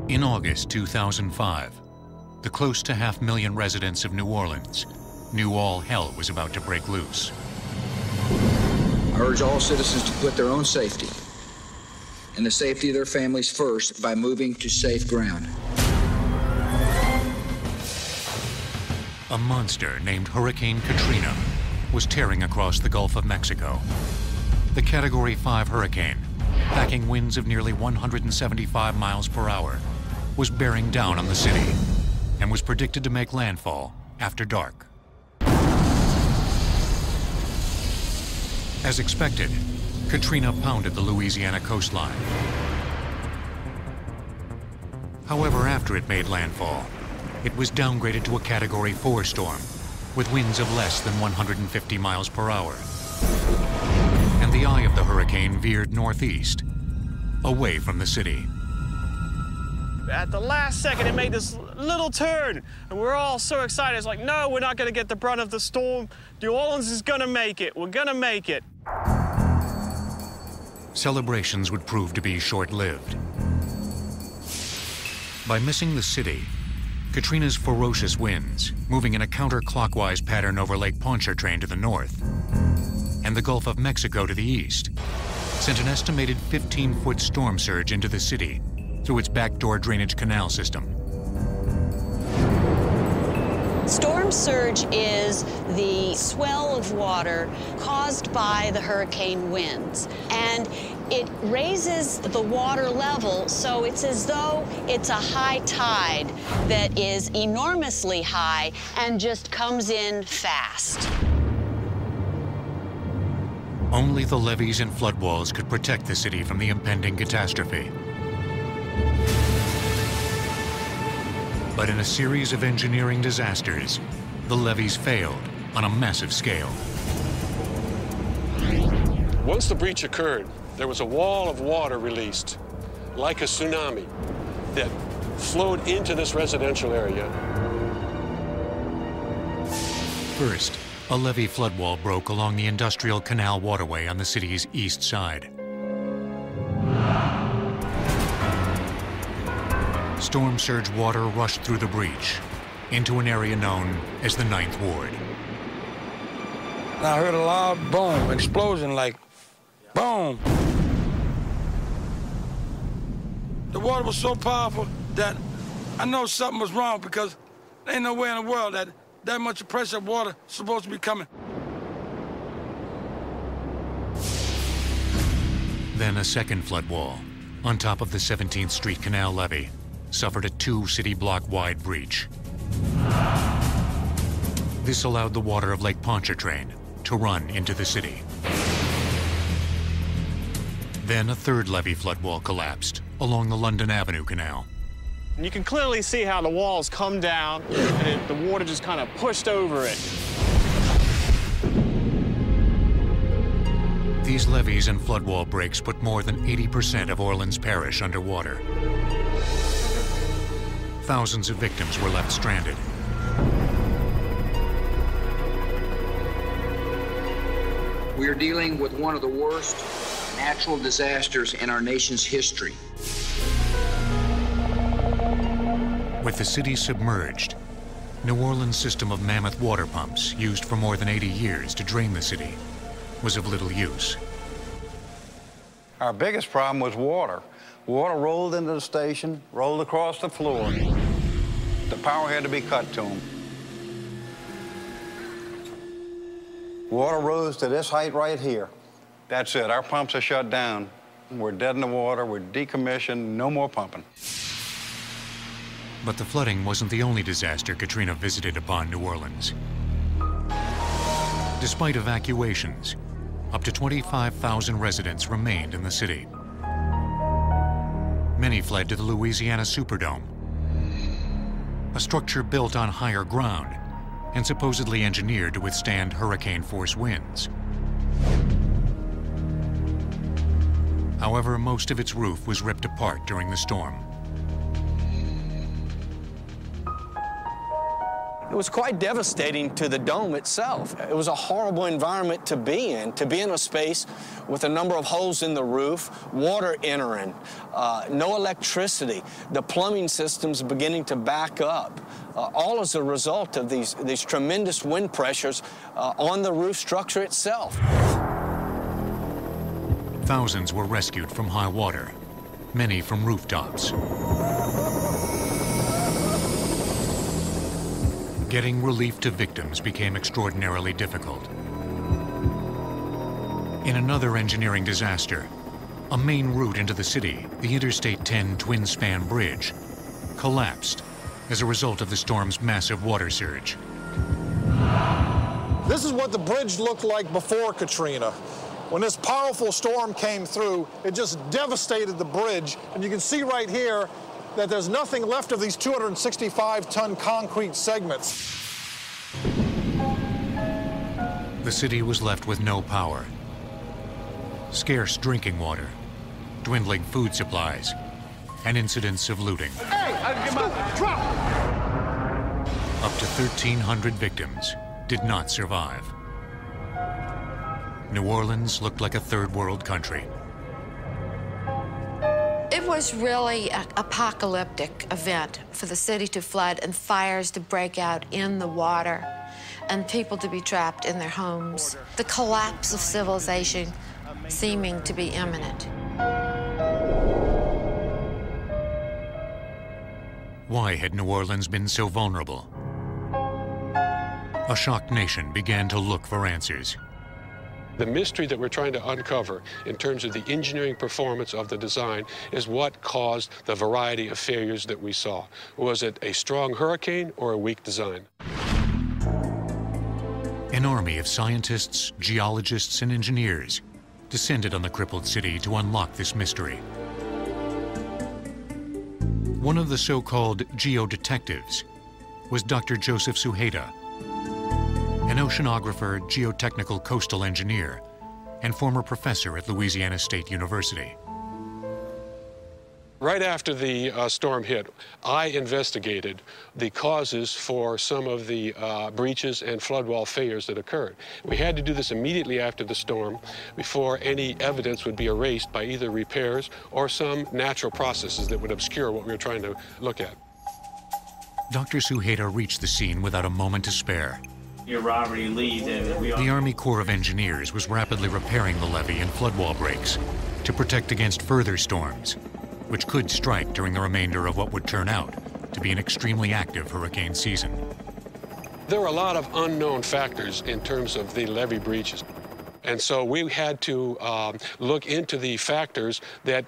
In August 2005, the close to 500,000 residents of New Orleans knew all hell was about to break loose. I urge all citizens to put their own safety and the safety of their families first by moving to safe ground. A monster named Hurricane Katrina was tearing across the Gulf of Mexico. The Category 5 hurricane, packing winds of nearly 175 miles per hour, was bearing down on the city and was predicted to make landfall after dark. As expected, Katrina pounded the Louisiana coastline. However, after it made landfall, it was downgraded to a Category 4 storm with winds of less than 150 miles per hour. And the eye of the hurricane veered northeast, away from the city. At the last second, it made this little turn, and we're all so excited. It's like, no, we're not going to get the brunt of the storm. New Orleans is going to make it. We're going to make it. Celebrations would prove to be short-lived. By missing the city, Katrina's ferocious winds, moving in a counterclockwise pattern over Lake Pontchartrain to the north and the Gulf of Mexico to the east, sent an estimated 15-foot storm surge into the city through its backdoor drainage canal system. Storm surge is the swell of water caused by the hurricane winds, and it raises the water level, so it's as though it's a high tide that is enormously high and just comes in fast. Only the levees and floodwalls could protect the city from the impending catastrophe. But in a series of engineering disasters, the levees failed on a massive scale. Once the breach occurred, there was a wall of water released, like a tsunami, that flowed into this residential area. First, a levee floodwall broke along the Industrial Canal waterway on the city's east side. Storm surge water rushed through the breach into an area known as the 9th Ward. I heard a loud boom, explosion, like boom. The water was so powerful that I know something was wrong, because there ain't no way in the world that much pressure of water is supposed to be coming. Then a second flood wall on top of the 17th Street Canal levee suffered a 2-city-block-wide breach. This allowed the water of Lake Pontchartrain to run into the city. Then a third levee floodwall collapsed along the London Avenue Canal. And you can clearly see how the walls come down, and the water just kind of pushed over it. These levees and floodwall breaks put more than 80% of Orleans Parish underwater. Thousands of victims were left stranded. We are dealing with one of the worst natural disasters in our nation's history. With the city submerged, New Orleans' system of mammoth water pumps, used for more than 80 years to drain the city, was of little use. Our biggest problem was water. Water rolled into the station, rolled across the floor. The power had to be cut to them. Water rose to this height right here. That's it. Our pumps are shut down. We're dead in the water. We're decommissioned. No more pumping. But the flooding wasn't the only disaster Katrina visited upon New Orleans. Despite evacuations, up to 25,000 residents remained in the city. Many fled to the Louisiana Superdome, a structure built on higher ground and supposedly engineered to withstand hurricane-force winds. However, most of its roof was ripped apart during the storm. It was quite devastating to the dome itself. It was a horrible environment to be in a space with a number of holes in the roof, water entering, no electricity, the plumbing systems beginning to back up, all as a result of these tremendous wind pressures on the roof structure itself. Thousands were rescued from high water, many from rooftops. Getting relief to victims became extraordinarily difficult. In another engineering disaster, a main route into the city, the Interstate 10 twin-span bridge, collapsed as a result of the storm's massive water surge. This is what the bridge looked like before Katrina. When this powerful storm came through, it just devastated the bridge. And you can see right here that there's nothing left of these 265-ton concrete segments. The city was left with no power, scarce drinking water, dwindling food supplies, and incidents of looting. Hey, drop! Up to 1,300 victims did not survive. New Orleans looked like a third world country. It was really an apocalyptic event for the city to flood and fires to break out in the water and people to be trapped in their homes. The collapse of civilization seeming to be imminent. Why had New Orleans been so vulnerable? A shocked nation began to look for answers. The mystery that we're trying to uncover in terms of the engineering performance of the design is what caused the variety of failures that we saw. Was it a strong hurricane or a weak design? An army of scientists, geologists, and engineers descended on the crippled city to unlock this mystery. One of the so-called geodetectives was Dr. Joseph Suheda, an oceanographer, geotechnical coastal engineer, and former professor at Louisiana State University. Right after the storm hit, I investigated the causes for some of the breaches and flood wall failures that occurred. We had to do this immediately after the storm before any evidence would be erased by either repairs or some natural processes that would obscure what we were trying to look at. Dr. Suheda reached the scene without a moment to spare. The Army Corps of Engineers was rapidly repairing the levee and floodwall breaks to protect against further storms, which could strike during the remainder of what would turn out to be an extremely active hurricane season. There were a lot of unknown factors in terms of the levee breaches. And so we had to look into the factors that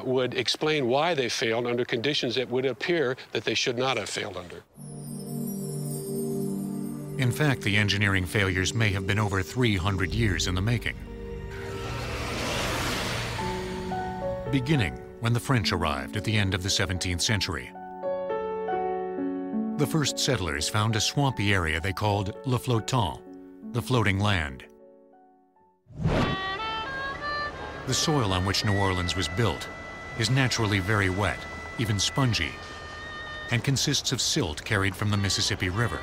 would explain why they failed under conditions that would appear that they should not have failed under. In fact, the engineering failures may have been over 300 years in the making. Beginning when the French arrived at the end of the 17th century. The first settlers found a swampy area they called Le Flottant, the floating land. The soil on which New Orleans was built is naturally very wet, even spongy, and consists of silt carried from the Mississippi River.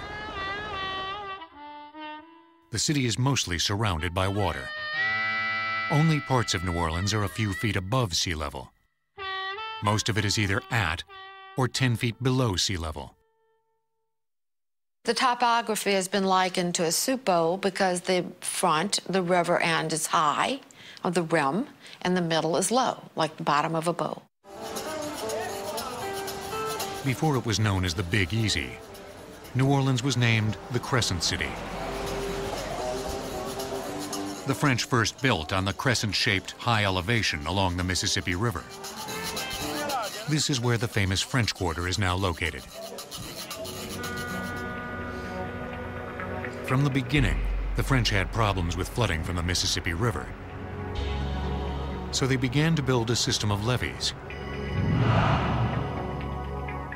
The city is mostly surrounded by water. Only parts of New Orleans are a few feet above sea level. Most of it is either at or 10 feet below sea level. The topography has been likened to a soup bowl because the front, the river end, is high of the rim, and the middle is low, like the bottom of a bowl. Before it was known as the Big Easy, New Orleans was named the Crescent City. The French first built on the crescent-shaped high elevation along the Mississippi River. This is where the famous French Quarter is now located. From the beginning, the French had problems with flooding from the Mississippi River. So they began to build a system of levees.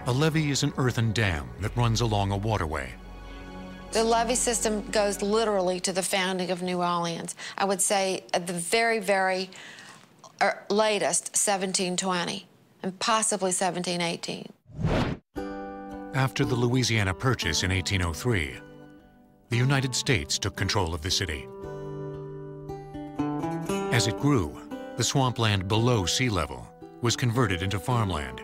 A levee is an earthen dam that runs along a waterway. The levee system goes literally to the founding of New Orleans. I would say at the very, very latest, 1720, and possibly 1718. After the Louisiana Purchase in 1803, the United States took control of the city. As it grew, the swampland below sea level was converted into farmland.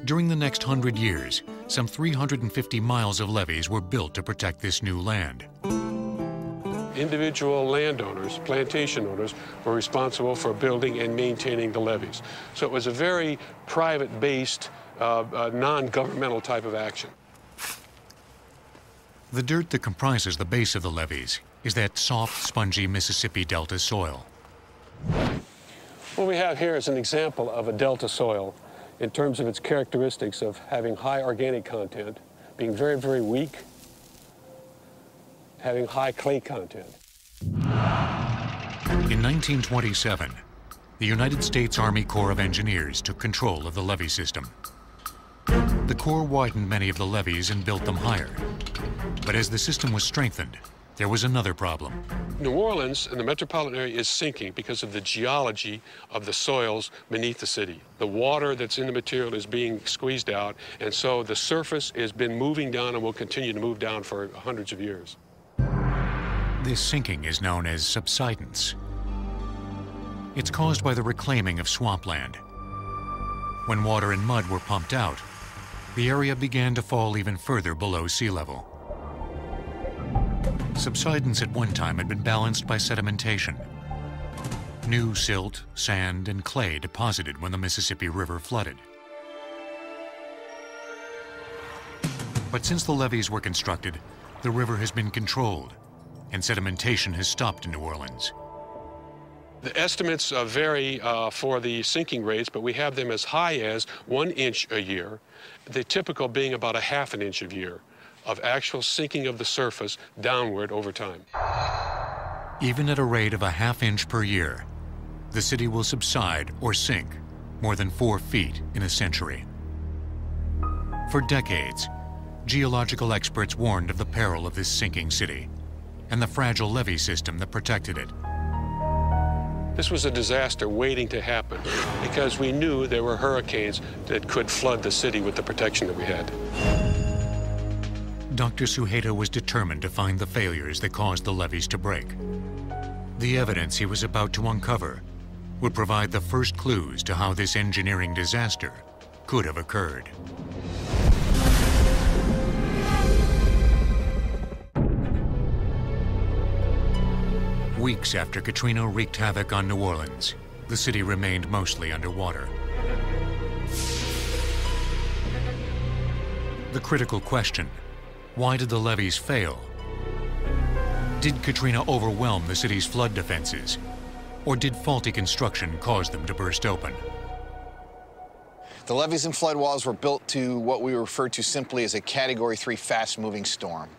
During the next 100 years, some 350 miles of levees were built to protect this new land. Individual landowners, plantation owners, were responsible for building and maintaining the levees. So it was a very private-based, non-governmental type of action. The dirt that comprises the base of the levees is that soft, spongy Mississippi Delta soil. What we have here is an example of a delta soil in terms of its characteristics of having high organic content, being very, very weak, having high clay content. In 1927, the United States Army Corps of Engineers took control of the levee system. The Corps widened many of the levees and built them higher. But as the system was strengthened, there was another problem. New Orleans and the metropolitan area is sinking because of the geology of the soils beneath the city. The water that's in the material is being squeezed out, and so the surface has been moving down and will continue to move down for hundreds of years. This sinking is known as subsidence. It's caused by the reclaiming of swampland. When water and mud were pumped out, the area began to fall even further below sea level. Subsidence at one time had been balanced by sedimentation. New silt, sand, and clay deposited when the Mississippi River flooded. But since the levees were constructed, the river has been controlled, and sedimentation has stopped in New Orleans. The estimates vary for the sinking rates, but we have them as high as 1 inch a year, the typical being about a ½ inch a year of actual sinking of the surface downward over time. Even at a rate of a ½ inch per year, the city will subside or sink more than 4 feet in a century. For decades, geological experts warned of the peril of this sinking city and the fragile levee system that protected it. This was a disaster waiting to happen because we knew there were hurricanes that could flood the city with the protection that we had. Dr. Suheta was determined to find the failures that caused the levees to break. The evidence he was about to uncover would provide the first clues to how this engineering disaster could have occurred. Weeks after Katrina wreaked havoc on New Orleans, the city remained mostly underwater. The critical question: why did the levees fail? Did Katrina overwhelm the city's flood defenses, or did faulty construction cause them to burst open? The levees and flood walls were built to what we refer to simply as a Category 3 fast-moving storm.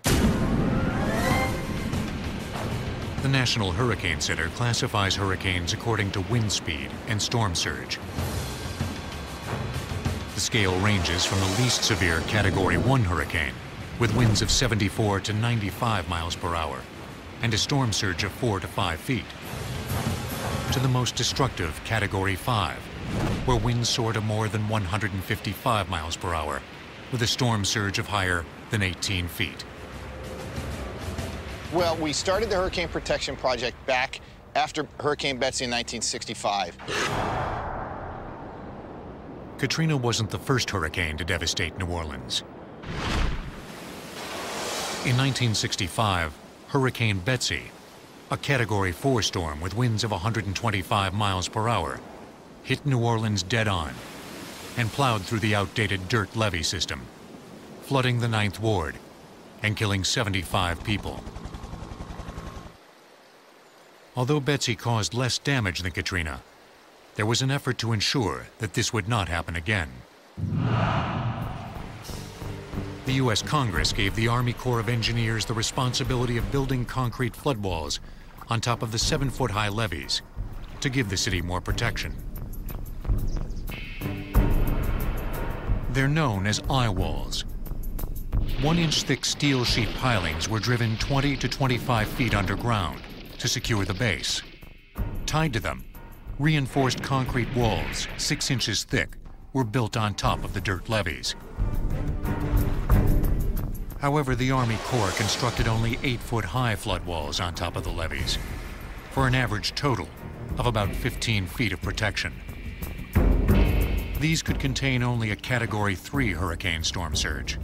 The National Hurricane Center classifies hurricanes according to wind speed and storm surge. The scale ranges from the least severe Category 1 hurricane, with winds of 74 to 95 miles per hour, and a storm surge of 4 to 5 feet, to the most destructive Category 5, where winds soar to more than 155 miles per hour, with a storm surge of higher than 18 feet. Well, we started the Hurricane Protection Project back after Hurricane Betsy in 1965. Katrina wasn't the first hurricane to devastate New Orleans. In 1965, Hurricane Betsy, a Category 4 storm with winds of 125 miles per hour, hit New Orleans dead-on and plowed through the outdated dirt levee system, flooding the 9th Ward and killing 75 people. Although Betsy caused less damage than Katrina, there was an effort to ensure that this would not happen again. The U.S. Congress gave the Army Corps of Engineers the responsibility of building concrete flood walls on top of the 7-foot-high levees to give the city more protection. They're known as eye walls. 1-inch thick steel sheet pilings were driven 20 to 25 feet underground to secure the base. Tied to them, reinforced concrete walls 6 inches thick were built on top of the dirt levees. However, the Army Corps constructed only 8-foot-high flood walls on top of the levees, for an average total of about 15 feet of protection. These could contain only a Category 3 hurricane storm surge.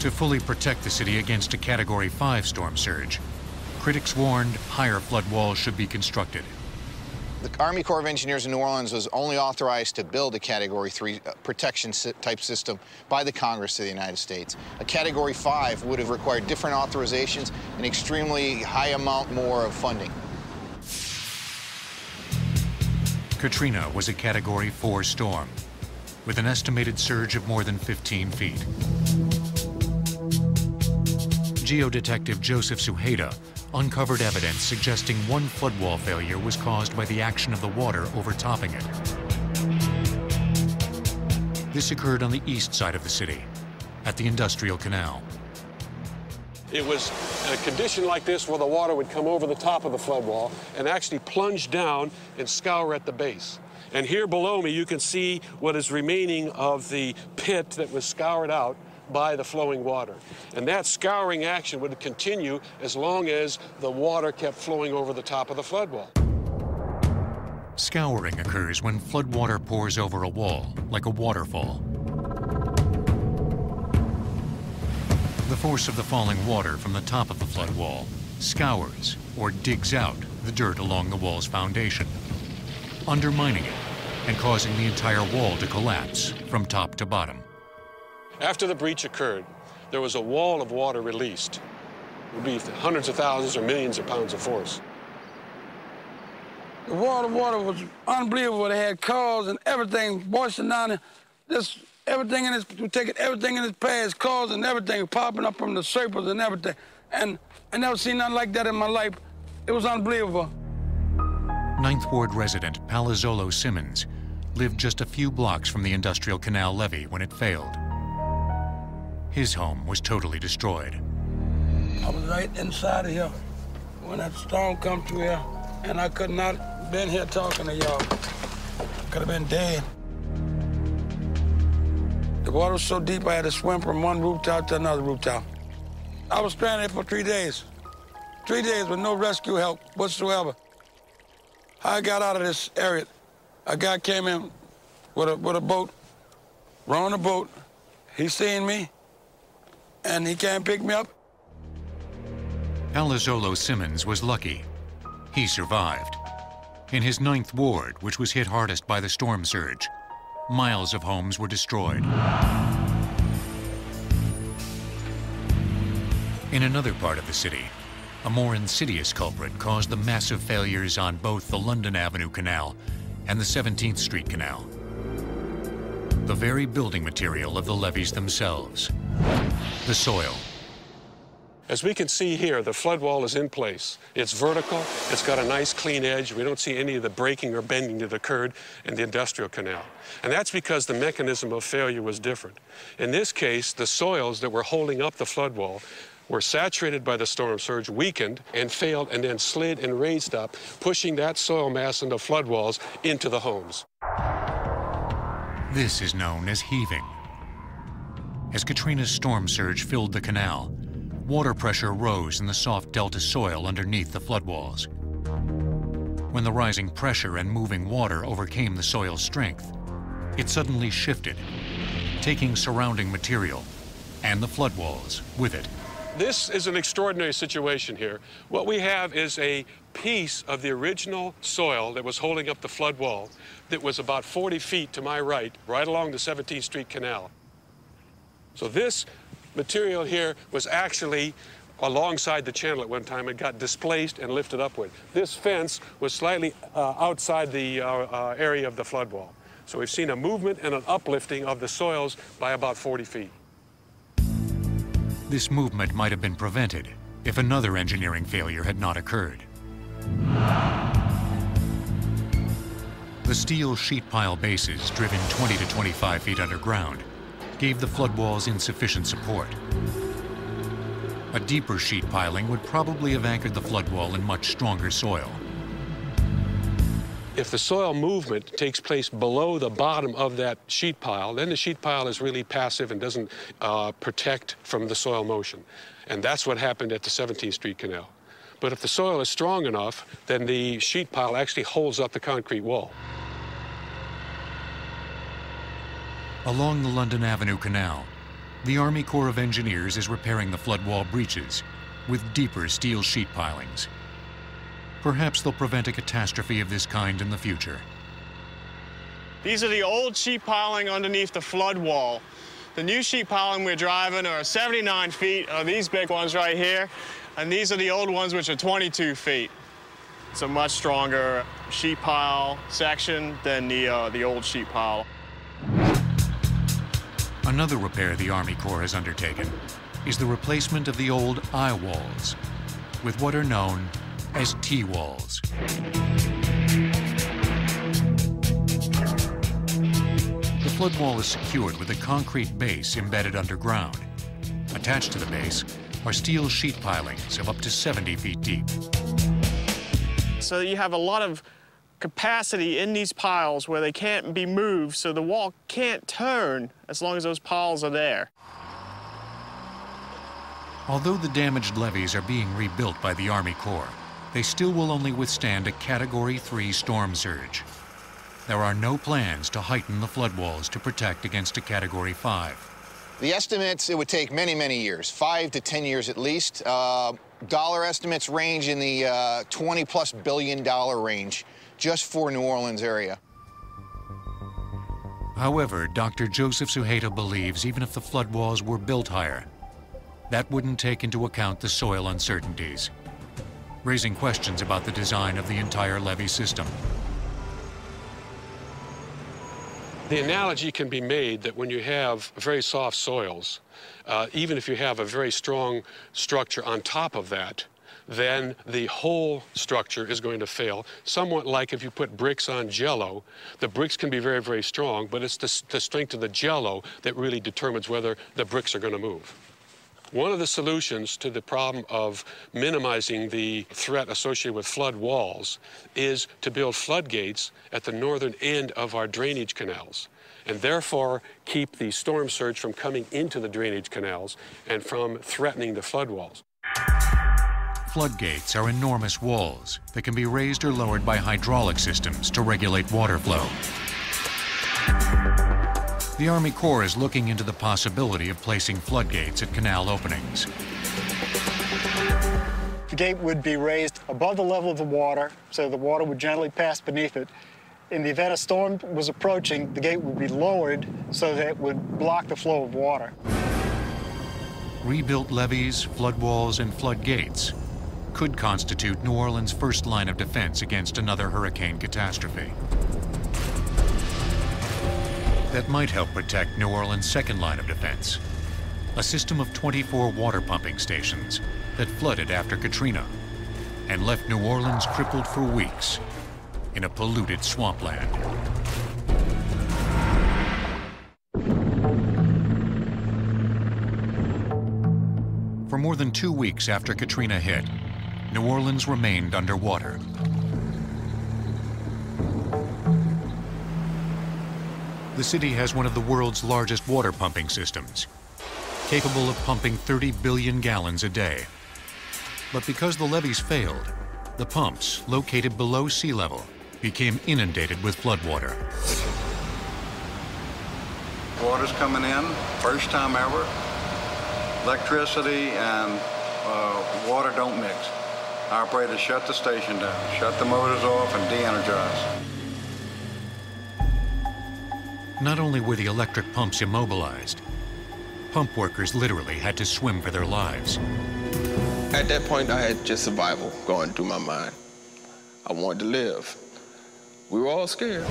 To fully protect the city against a Category 5 storm surge, critics warned higher flood walls should be constructed. The Army Corps of Engineers in New Orleans was only authorized to build a Category 3 protection type system by the Congress of the United States. A Category 5 would have required different authorizations and extremely high amount more of funding. Katrina was a Category 4 storm, with an estimated surge of more than 15 feet. Geodetective Joseph Suheda uncovered evidence suggesting one floodwall failure was caused by the action of the water overtopping it. This occurred on the east side of the city, at the Industrial Canal. It was a condition like this where the water would come over the top of the flood wall and actually plunge down and scour at the base. And here below me, you can see what is remaining of the pit that was scoured out by the flowing water. And that scouring action would continue as long as the water kept flowing over the top of the flood wall. Scouring occurs when floodwater pours over a wall, like a waterfall. The force of the falling water from the top of the flood wall scours or digs out the dirt along the wall's foundation, undermining it and causing the entire wall to collapse from top to bottom. After the breach occurred, there was a wall of water released. It would be hundreds of thousands or millions of pounds of force. The water was unbelievable. They had cars and everything moistening down there. Just everything in its, taking everything in its path, cars and everything popping up from the surface and everything. And I never seen nothing like that in my life. It was unbelievable. Ninth Ward resident Palazzolo Simmons lived just a few blocks from the Industrial Canal levee when it failed. His home was totally destroyed. I was right inside of here when that storm come through here, and I could not been here talking to y'all. Could have been dead. The water was so deep I had to swim from one rooftop to another rooftop. I was stranded for 3 days. 3 days with no rescue help whatsoever. How I got out of this area, a guy came in with a boat, rowing a boat. He seen me, and he came pick me up. Palazzolo Simmons was lucky. He survived. In his 9th Ward, which was hit hardest by the storm surge, miles of homes were destroyed. In another part of the city, a more insidious culprit caused the massive failures on both the London Avenue Canal and the 17th Street Canal. The very building material of the levees themselves, the soil. As we can see here, the flood wall is in place. It's vertical, it's got a nice clean edge. We don't see any of the breaking or bending that occurred in the Industrial Canal. And that's because the mechanism of failure was different. In this case, the soils that were holding up the flood wall were saturated by the storm surge, weakened, and failed, and then slid and raised up, pushing that soil mass and the flood walls into the homes. This is known as heaving. As Katrina's storm surge filled the canal, water pressure rose in the soft delta soil underneath the floodwalls. When the rising pressure and moving water overcame the soil's strength, it suddenly shifted, taking surrounding material and the floodwalls with it. This is an extraordinary situation here. What we have is a piece of the original soil that was holding up the flood wall that was about 40 feet to my right along the 17th Street Canal. So this material here was actually alongside the channel at one time. It got displaced and lifted upward. This fence was slightly outside the area of the flood wall. So we've seen a movement and an uplifting of the soils by about 40 feet. This movement might have been prevented if another engineering failure had not occurred. The steel sheet pile bases, driven 20 to 25 feet underground, gave the floodwalls insufficient support. A deeper sheet piling would probably have anchored the floodwall in much stronger soil. If the soil movement takes place below the bottom of that sheet pile, then the sheet pile is really passive and doesn't protect from the soil motion. And that's what happened at the 17th Street Canal. But if the soil is strong enough, then the sheet pile actually holds up the concrete wall. Along the London Avenue Canal, the Army Corps of Engineers is repairing the flood wall breaches with deeper steel sheet pilings. Perhaps they'll prevent a catastrophe of this kind in the future. These are the old sheet piling underneath the flood wall. The new sheet piling we're driving are 79 feet, are these big ones right here, and these are the old ones, which are 22 feet. It's a much stronger sheet pile section than the old sheet pile. Another repair the Army Corps has undertaken is the replacement of the old eye walls with what are known as T-walls. The flood wall is secured with a concrete base embedded underground. Attached to the base are steel sheet pilings of up to 70 feet deep. So you have a lot of capacity in these piles where they can't be moved, so the wall can't turn as long as those piles are there. Although the damaged levees are being rebuilt by the Army Corps, they still will only withstand a Category 3 storm surge. There are no plans to heighten the flood walls to protect against a Category 5. The estimates, it would take many, many years, 5 to 10 years at least. Dollar estimates range in the $20+ billion range just for New Orleans area. However, Dr. Joseph Suheta believes even if the flood walls were built higher, that wouldn't take into account the soil uncertainties, raising questions about the design of the entire levee system. The analogy can be made that when you have very soft soils, even if you have a very strong structure on top of that, then the whole structure is going to fail. Somewhat like if you put bricks on Jell-O. The bricks can be very, very strong, but it's the strength of the Jell-O that really determines whether the bricks are going to move. One of the solutions to the problem of minimizing the threat associated with flood walls is to build floodgates at the northern end of our drainage canals, and therefore keep the storm surge from coming into the drainage canals and from threatening the flood walls. Floodgates are enormous walls that can be raised or lowered by hydraulic systems to regulate water flow. The Army Corps is looking into the possibility of placing floodgates at canal openings. The gate would be raised above the level of the water, so the water would gently pass beneath it. In the event a storm was approaching, the gate would be lowered so that it would block the flow of water. Rebuilt levees, flood walls, and floodgates could constitute New Orleans' first line of defense against another hurricane catastrophe. That might help protect New Orleans' second line of defense, a system of 24 water pumping stations that flooded after Katrina and left New Orleans crippled for weeks in a polluted swampland. For more than 2 weeks after Katrina hit, New Orleans remained underwater. The city has one of the world's largest water pumping systems, capable of pumping 30 billion gallons a day. But because the levees failed, the pumps, located below sea level, became inundated with floodwater. Water's coming in, first time ever. Electricity and water don't mix. Operators shut the station down, shut the motors off, and de-energize. Not only were the electric pumps immobilized, pump workers literally had to swim for their lives. At that point, I had just survival going through my mind. I wanted to live. We were all scared.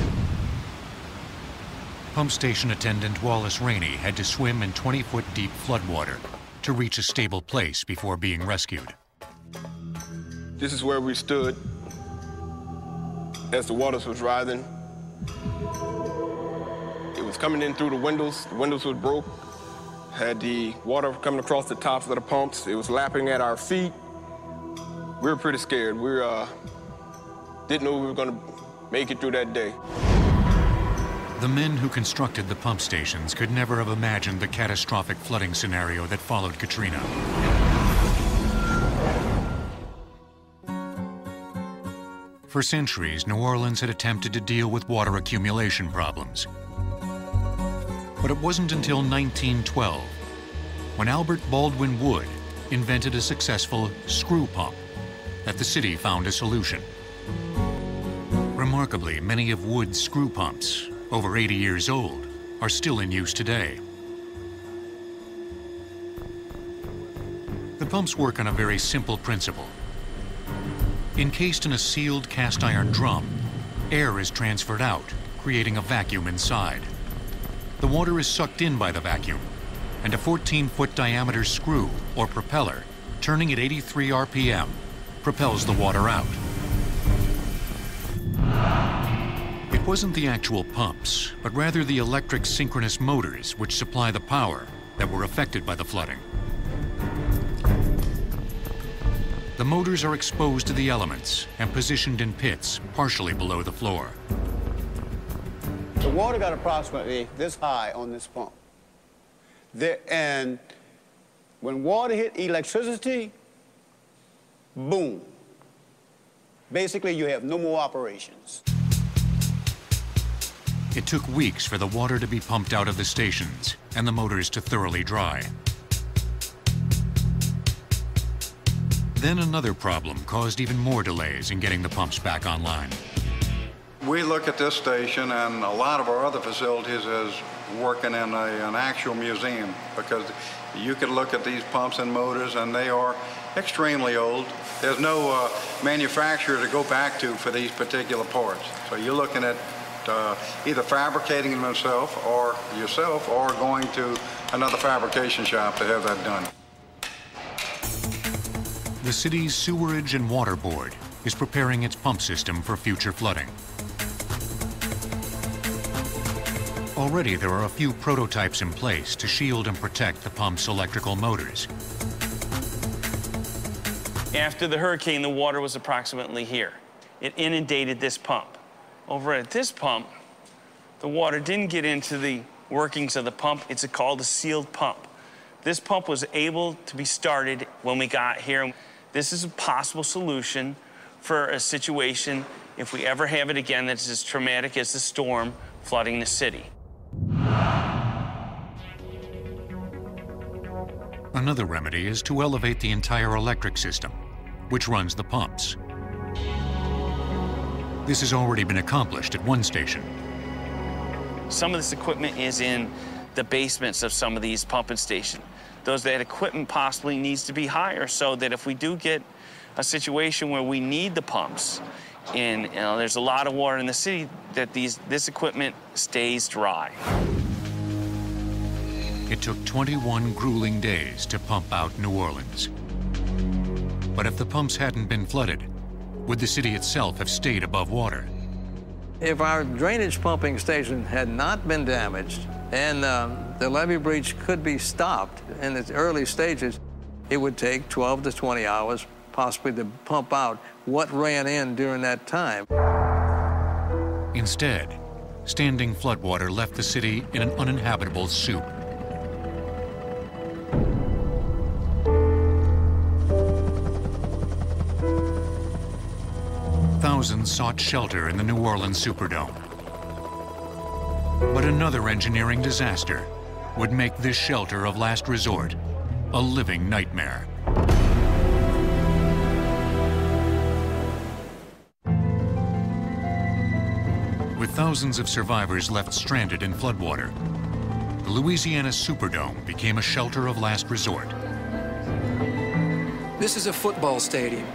Pump station attendant Wallace Rainey had to swim in 20-foot deep floodwater to reach a stable place before being rescued. This is where we stood as the waters was rising. It was coming in through the windows were broke. Had the water coming across the tops of the pumps. It was lapping at our feet. We were pretty scared. We didn't know we were gonna make it through that day. The men who constructed the pump stations could never have imagined the catastrophic flooding scenario that followed Katrina. For centuries, New Orleans had attempted to deal with water accumulation problems. But it wasn't until 1912, when Albert Baldwin Wood invented a successful screw pump, that the city found a solution. Remarkably, many of Wood's screw pumps, over 80 years old, are still in use today. The pumps work on a very simple principle. Encased in a sealed cast iron drum, air is transferred out, creating a vacuum inside. The water is sucked in by the vacuum, and a 14-foot diameter screw, or propeller, turning at 83 RPM, propels the water out. It wasn't the actual pumps, but rather the electric synchronous motors which supply the power that were affected by the flooding. The motors are exposed to the elements and positioned in pits partially below the floor. The water got approximately this high on this pump. And when water hit electricity, boom. Basically, you have no more operations. It took weeks for the water to be pumped out of the stations and the motors to thoroughly dry. Then another problem caused even more delays in getting the pumps back online. We look at this station and a lot of our other facilities as working in an actual museum, because you could look at these pumps and motors and they are extremely old. There's no manufacturer to go back to for these particular parts. So you're looking at either fabricating them yourself or going to another fabrication shop to have that done. The city's Sewerage and Water Board is preparing its pump system for future flooding. Already there are a few prototypes in place to shield and protect the pump's electrical motors. After the hurricane, the water was approximately here. It inundated this pump. Over at this pump, the water didn't get into the workings of the pump. It's called a sealed pump. This pump was able to be started when we got here. This is a possible solution for a situation if we ever have it again that's as traumatic as the storm flooding the city. Another remedy is to elevate the entire electric system, which runs the pumps. This has already been accomplished at one station. Some of this equipment is in the basements of some of these pumping stations. That equipment possibly needs to be higher so that if we do get a situation where we need the pumps and there's a lot of water in the city, that this equipment stays dry. It took 21 grueling days to pump out New Orleans. But if the pumps hadn't been flooded, would the city itself have stayed above water? If our drainage pumping station had not been damaged and the levee breach could be stopped in its early stages, it would take 12 to 20 hours possibly to pump out what ran in during that time. Instead, standing floodwater left the city in an uninhabitable soup. Thousands sought shelter in the New Orleans Superdome. But another engineering disaster would make this shelter of last resort a living nightmare. With thousands of survivors left stranded in floodwater, the Louisiana Superdome became a shelter of last resort. This is a football stadium.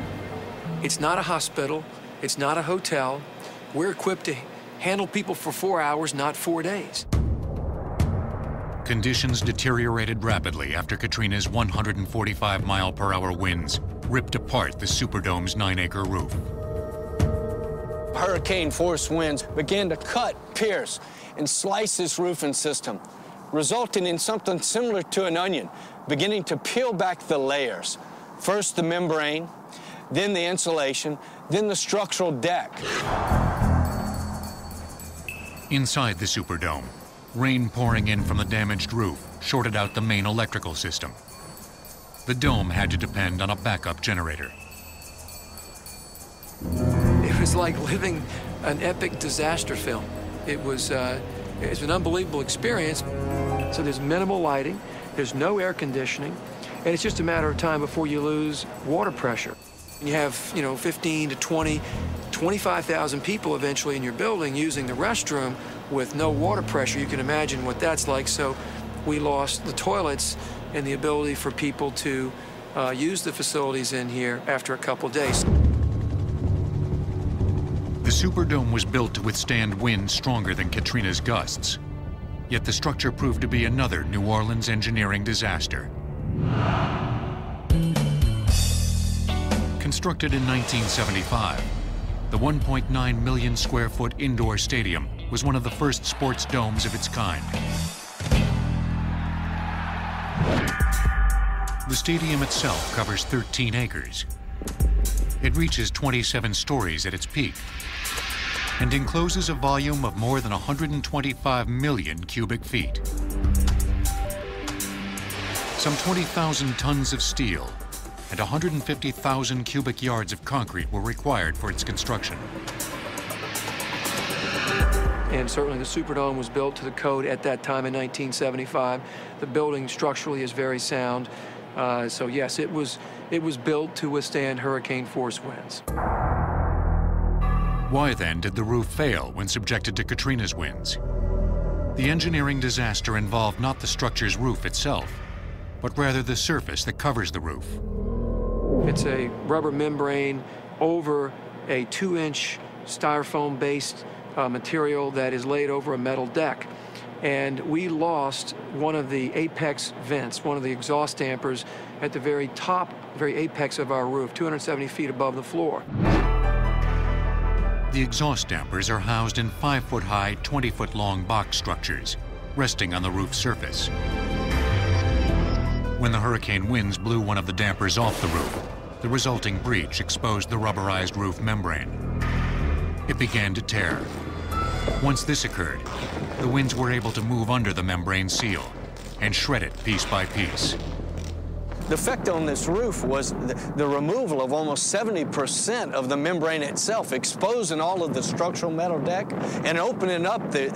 It's not a hospital. It's not a hotel. We're equipped to handle people for 4 hours, not 4 days. Conditions deteriorated rapidly after Katrina's 145-mile-per-hour winds ripped apart the Superdome's 9-acre roof. Hurricane-force winds began to cut, pierce, and slice this roofing system, resulting in something similar to an onion, beginning to peel back the layers. First the membrane, then the insulation, then the structural deck. Inside the Superdome, rain pouring in from the damaged roof shorted out the main electrical system. The dome had to depend on a backup generator. It was like living an epic disaster film. It's an unbelievable experience. So there's minimal lighting, there's no air conditioning, and it's just a matter of time before you lose water pressure. You have, 15 to 20, 25,000 people eventually in your building using the restroom with no water pressure. You can imagine what that's like. So we lost the toilets and the ability for people to use the facilities in here after a couple of days. The Superdome was built to withstand winds stronger than Katrina's gusts. Yet the structure proved to be another New Orleans engineering disaster. Constructed in 1975, the 1.9 million square foot indoor stadium was one of the first sports domes of its kind. The stadium itself covers 13 acres. It reaches 27 stories at its peak and encloses a volume of more than 125 million cubic feet. Some 20,000 tons of steel and 150,000 cubic yards of concrete were required for its construction. And certainly the Superdome was built to the code at that time in 1975. The building structurally is very sound. So yes, it was built to withstand hurricane force winds. Why then did the roof fail when subjected to Katrina's winds? The engineering disaster involved not the structure's roof itself, but rather the surface that covers the roof. It's a rubber membrane over a 2-inch styrofoam-based material that is laid over a metal deck. And we lost one of the apex vents, one of the exhaust dampers at the very top, very apex of our roof, 270 feet above the floor. The exhaust dampers are housed in 5-foot-high, 20-foot-long box structures, resting on the roof surface. When the hurricane winds blew one of the dampers off the roof, the resulting breach exposed the rubberized roof membrane. It began to tear. Once this occurred, the winds were able to move under the membrane seal and shred it piece by piece. The effect on this roof was the removal of almost 70% of the membrane itself, exposing all of the structural metal deck and opening up the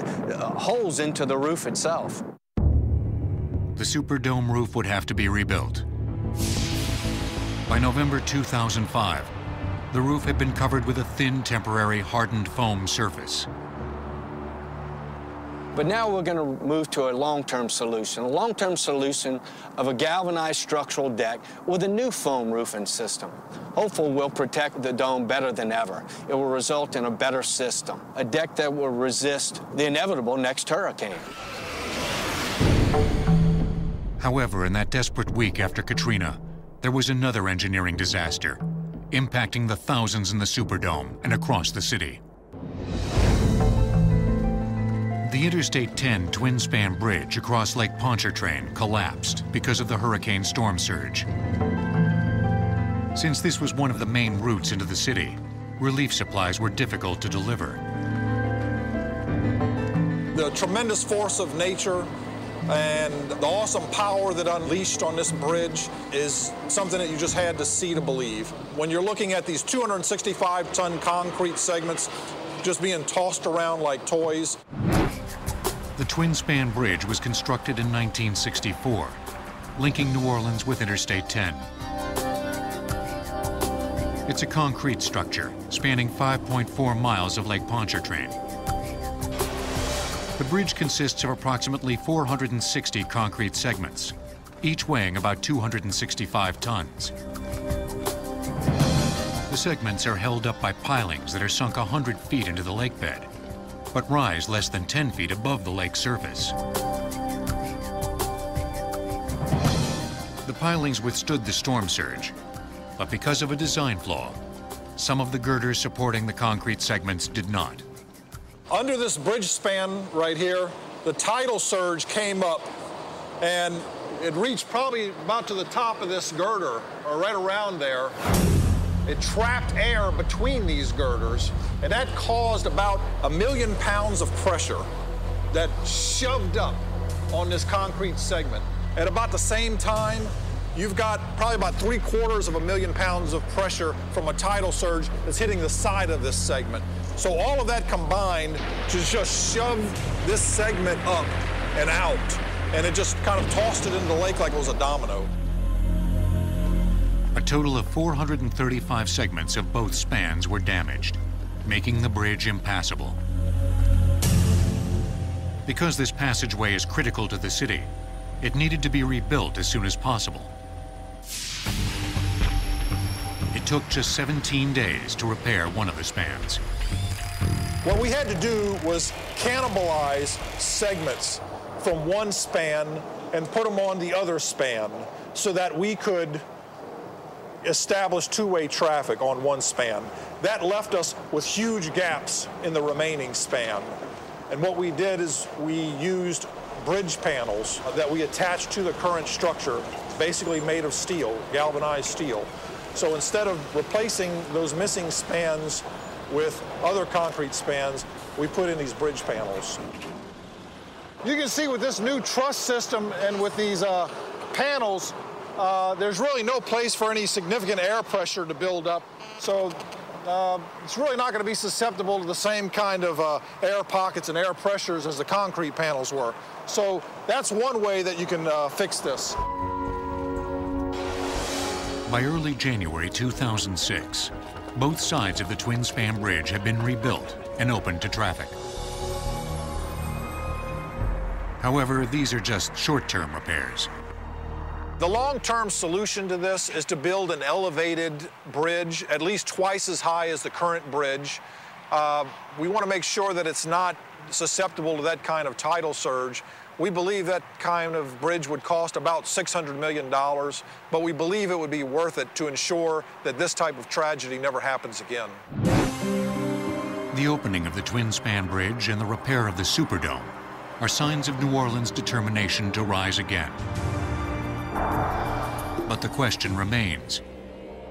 holes into the roof itself. The Superdome roof would have to be rebuilt. By November 2005, the roof had been covered with a thin, temporary, hardened foam surface. But now we're going to move to a long-term solution of a galvanized structural deck with a new foam roofing system. Hopefully we'll protect the dome better than ever. It will result in a better system, a deck that will resist the inevitable next hurricane. However, in that desperate week after Katrina, there was another engineering disaster, impacting the thousands in the Superdome and across the city. The Interstate 10 twin-span bridge across Lake Pontchartrain collapsed because of the hurricane storm surge. Since this was one of the main routes into the city, relief supplies were difficult to deliver. The tremendous force of nature and the awesome power that unleashed on this bridge is something that you just had to see to believe. When you're looking at these 265-ton concrete segments just being tossed around like toys. The twin-span bridge was constructed in 1964, linking New Orleans with Interstate 10. It's a concrete structure spanning 5.4 miles of Lake Pontchartrain. The bridge consists of approximately 460 concrete segments, each weighing about 265 tons. The segments are held up by pilings that are sunk 100 feet into the lake bed, but rise less than 10 feet above the lake surface. The pilings withstood the storm surge, but because of a design flaw, some of the girders supporting the concrete segments did not. Under this bridge span right here, the tidal surge came up and it reached probably about to the top of this girder, or right around there. It trapped air between these girders, and that caused about 1 million pounds of pressure that shoved up on this concrete segment. At about the same time, you've got probably about 750,000 pounds of pressure from a tidal surge that's hitting the side of this segment. So all of that combined to just shove this segment up and out, and it just kind of tossed it into the lake like it was a domino. A total of 435 segments of both spans were damaged, making the bridge impassable. Because this passageway is critical to the city, it needed to be rebuilt as soon as possible. It took just 17 days to repair one of the spans. What we had to do was cannibalize segments from one span and put them on the other span so that we could establish two-way traffic on one span. That left us with huge gaps in the remaining span. And what we did is we used bridge panels that we attached to the current structure, basically made of steel, galvanized steel. So instead of replacing those missing spans with other concrete spans, we put in these bridge panels. You can see with this new truss system and with these panels, there's really no place for any significant air pressure to build up. So it's really not going to be susceptible to the same kind of air pockets and air pressures as the concrete panels were. So that's one way that you can fix this. By early January 2006, both sides of the twin-span bridge had been rebuilt and opened to traffic. However, these are just short-term repairs. The long-term solution to this is to build an elevated bridge at least twice as high as the current bridge. We want to make sure that it's not susceptible to that kind of tidal surge. We believe that kind of bridge would cost about $600 million, but we believe it would be worth it to ensure that this type of tragedy never happens again. The opening of the twin-span bridge and the repair of the Superdome are signs of New Orleans' determination to rise again. But the question remains,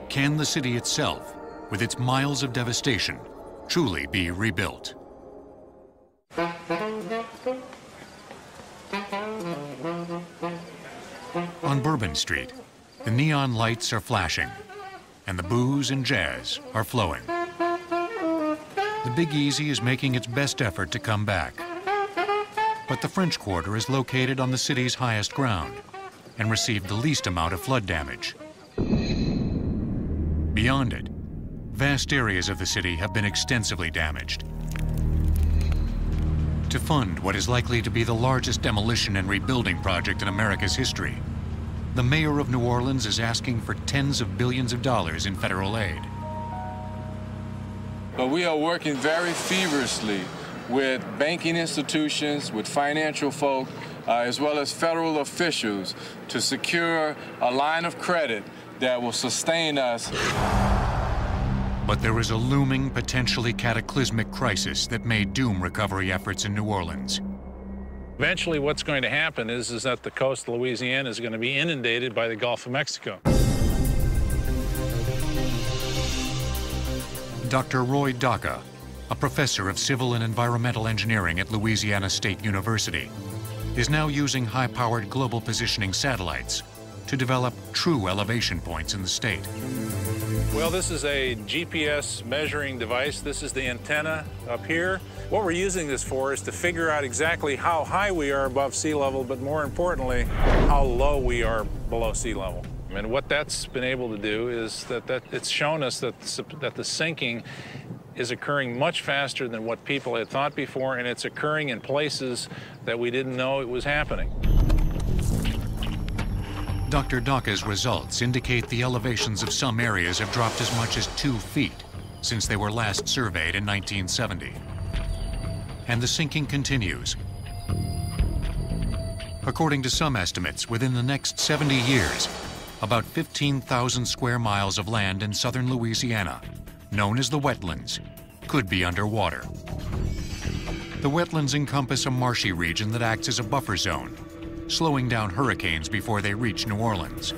can the city itself, with its miles of devastation, truly be rebuilt? On Bourbon Street, the neon lights are flashing, and the booze and jazz are flowing. The Big Easy is making its best effort to come back. But the French Quarter is located on the city's highest ground and received the least amount of flood damage. Beyond it, vast areas of the city have been extensively damaged. To fund what is likely to be the largest demolition and rebuilding project in America's history, the mayor of New Orleans is asking for tens of billions of dollars in federal aid. But we are working very feverishly with banking institutions, with financial folk, as well as federal officials to secure a line of credit that will sustain us. But there is a looming, potentially cataclysmic crisis that may doom recovery efforts in New Orleans. Eventually what's going to happen is that the coast of Louisiana is going to be inundated by the Gulf of Mexico. Dr. Roy Daca, a professor of civil and environmental engineering at Louisiana State University, is now using high-powered global positioning satellites to develop true elevation points in the state. Well, this is a GPS measuring device. This is the antenna up here. What we're using this for is to figure out exactly how high we are above sea level, but more importantly, how low we are below sea level. And what that's been able to do is that it's shown us that the sinking is occurring much faster than what people had thought before, and it's occurring in places that we didn't know it was happening. Dr. Daca's results indicate the elevations of some areas have dropped as much as 2 feet since they were last surveyed in 1970. And the sinking continues. According to some estimates, within the next 70 years, about 15,000 square miles of land in southern Louisiana, known as the wetlands, could be underwater. The wetlands encompass a marshy region that acts as a buffer zone, slowing down hurricanes before they reach New Orleans.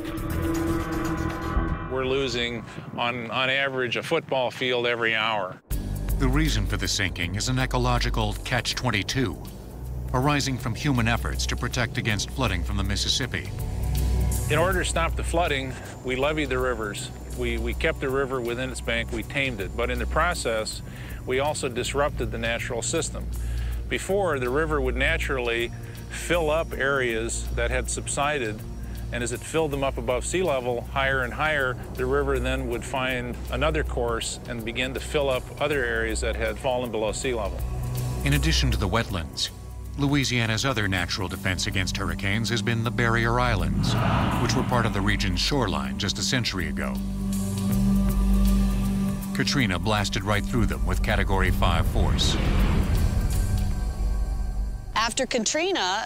we're losing, on average, a football field every hour. The reason for the sinking is an ecological catch-22, arising from human efforts to protect against flooding from the Mississippi. In order to stop the flooding, we leveed the rivers. We kept the river within its bank, we tamed it, but in the process, we also disrupted the natural system. Before, the river would naturally fill up areas that had subsided, and as it filled them up above sea level, higher and higher, the river then would find another course and begin to fill up other areas that had fallen below sea level. In addition to the wetlands, Louisiana's other natural defense against hurricanes has been the barrier islands, which were part of the region's shoreline just a century ago. Katrina blasted right through them with Category 5 force. After Katrina,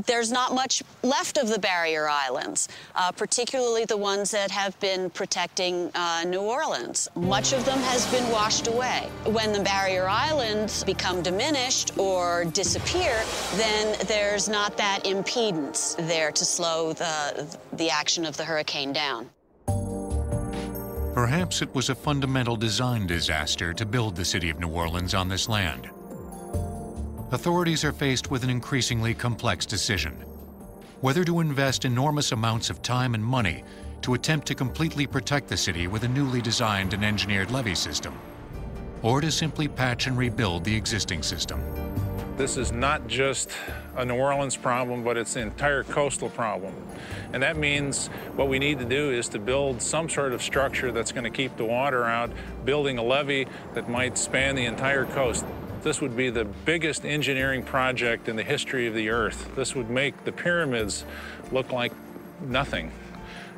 there's not much left of the barrier islands, particularly the ones that have been protecting New Orleans. Much of them has been washed away. When the barrier islands become diminished or disappear, then there's not that impedance there to slow the action of the hurricane down. Perhaps it was a fundamental design disaster to build the city of New Orleans on this land. Authorities are faced with an increasingly complex decision: whether to invest enormous amounts of time and money to attempt to completely protect the city with a newly designed and engineered levee system, or to simply patch and rebuild the existing system. This is not just a New Orleans problem, but it's the entire coastal problem. And that means what we need to do is to build some sort of structure that's going to keep the water out, building a levee that might span the entire coast. This would be the biggest engineering project in the history of the Earth. This would make the pyramids look like nothing.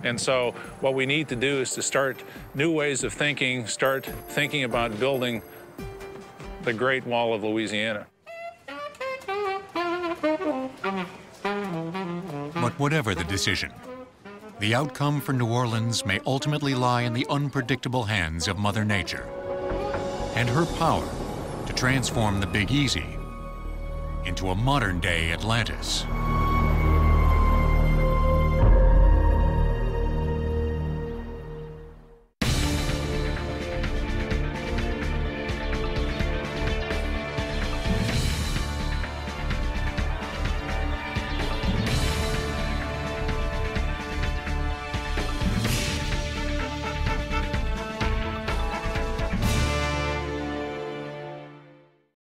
And so what we need to do is to start new ways of thinking, start thinking about building the Great Wall of Louisiana. But whatever the decision, the outcome for New Orleans may ultimately lie in the unpredictable hands of Mother Nature and her power to transform the Big Easy into a modern-day Atlantis.